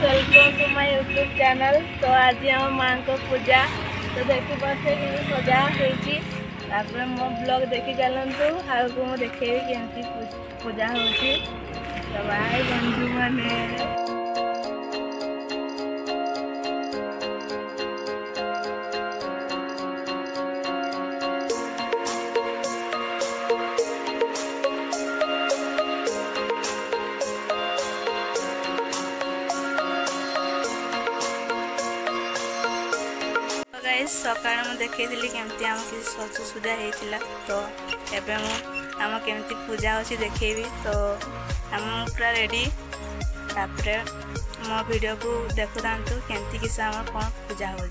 Welcome to my YouTube channel. तो आज हम माँ को पूजा तो देखी पारे कि सजा होपर मो ब्लॉग देखी चलतु आगे मुझे देखेबी केमती पूजा होची। तो भाई बंधु मैंने सकाळ मु देखी केमती आम कि सजसुजा होता। तो एवं आम केमती पूजा अच्छी देखेबी। तो आम पूरा रेडी तापर मो वीडियो को देखु था केमती किस आम कौन पूजा हो।